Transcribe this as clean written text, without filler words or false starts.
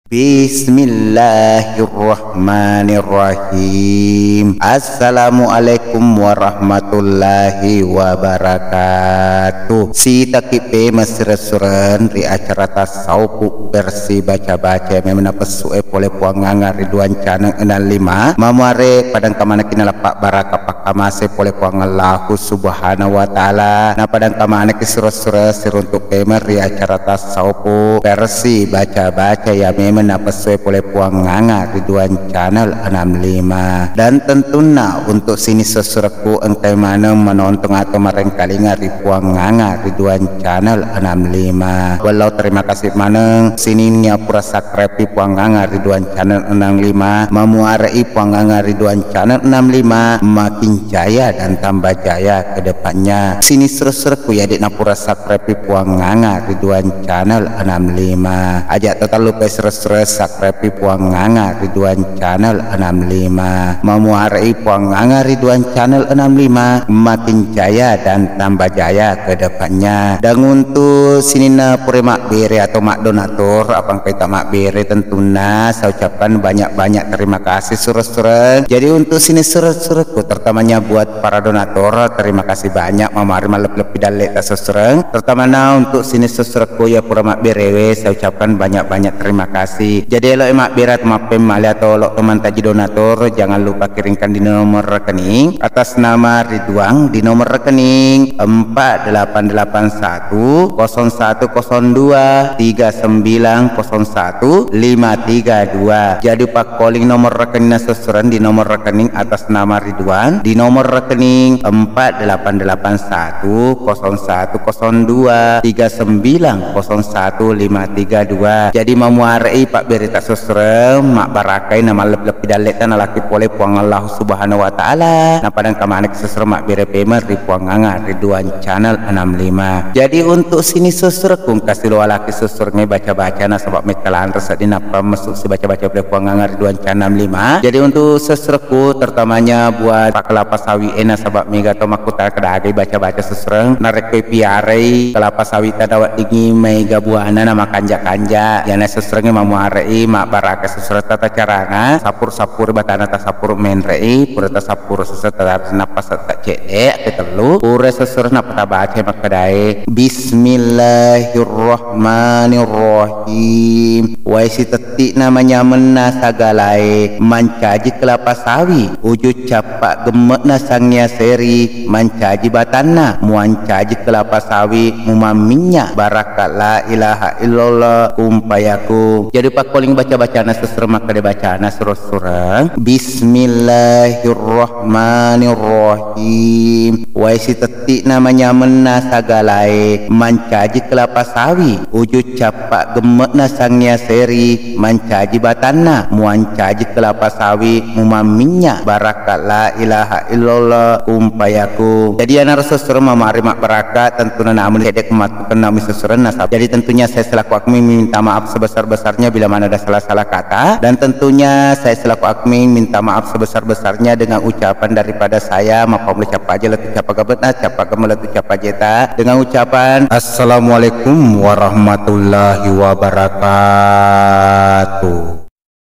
Bismillahirrahmanirrahim. Assalamualaikum warahmatullahi wabarakatuh. Si takipe masirasuran ri acara tasawuf versi baca-baca memang pesue pole puanganga Ridwan Canang 65 mamare padang kamana kinalapak baraka pakamase pole puang Allah subhanahu wa ta'ala na padang kamana kisura-sura siruntuk kemer ri acara tasawuf versi baca-baca ya menapa sesuai oleh puang nganga Ridwan Channel 65. Dan tentunya untuk sini sesuruhku engkai mana menonton atau merengkali ngari puang nganga Ridwan Channel 65. Walau terima kasih mana sini nyapura sakrepi puang nganga Ridwan Channel 65 memuarai puang nganga Ridwan Channel 65 makin jaya dan tambah jaya ke depannya. Sini sesuruhku ya di napura sakrepi puang nganga Ridwan Channel 65 ajak total lupa subscribe puang nganga Ridwan Channel 65 memuarai puang nganga Ridwan Channel 65 makin jaya dan tambah jaya ke depannya. Dan untuk sini na pure mak bere atau mak donatur abang kita mak bere tentunya saya ucapkan banyak-banyak terima kasih surah-surah. Jadi untuk sini surah-surahku tertamanya buat para donatur terima kasih banyak mamari lebih dalek surah. Terutama untuk sini surahku ya pura mak bere saya ucapkan banyak-banyak terima kasih. Jadi lo emak berat mapem mali atau lo teman taji donatur jangan lupa kirimkan di nomor rekening atas nama Ridwan di nomor rekening 4881 0102 3901 532. Jadi pak calling nomor rekening sesuran di nomor rekening atas nama Ridwan di nomor rekening 4881 0102 3901 532. Jadi memuarai pak berita sesre mak barakai nama lep-lep dalek tan laki pole puang Allah subhanahu wa ta'ala na padang kamanek sesre mak bere pemer ri puang nganga Ridwan Channel 65. Jadi untuk sini sesre kung kasih lo laki sesre nge baca-baca na sebab mekalan resadi napa masuk si baca-baca pole puang nganga Ridwan Channel 65. Jadi untuk sesreku tertamanya buat pak kelapa sawi ena sebab mega to makuta kedage baca-baca sesre narek piare kelapa sawi tadawat dingi mega buana nama kanja-kanja ya na sesre nge mamuarai mak baraka sesurat tata carana sapur-sapur batana ta sapur menrei pura ta sapur sesurat napas tak cedek ketelu pura sesurat napata baca makadai Bismillahirrahmanirrahim. Waisi tetik namanya menasagalai mancaji kelapa sawi ujud capak gemek nasangnya seri mancaji batana muancaji kelapa sawi mumaminya barakat la ilaha illallah kumpayaku. Jadi pak calling baca-baca na sesre maka dibaca na surah Bismillahirrahmanirrahim. Waisi tetik namanya menasagalai mancaji kelapa sawi ujud capak gemek nasangnya seri mancaji batana muancaji kelapa sawi mumaminya barakat la ilaha illallah kumpayaku. Jadi ana sesre mamari mak barakat tentunya namun hedek matukan nami sesre nasab. Jadi tentunya saya selaku akmi minta maaf sebesar-besarnya bila mana ada salah-salah kata, dan tentunya saya selaku admin minta maaf sebesar-besarnya dengan ucapan daripada saya maka boleh capa aja letu capa gabetna capa gemeletu capa jeta dengan ucapan Assalamualaikum warahmatullahi wabarakatuh.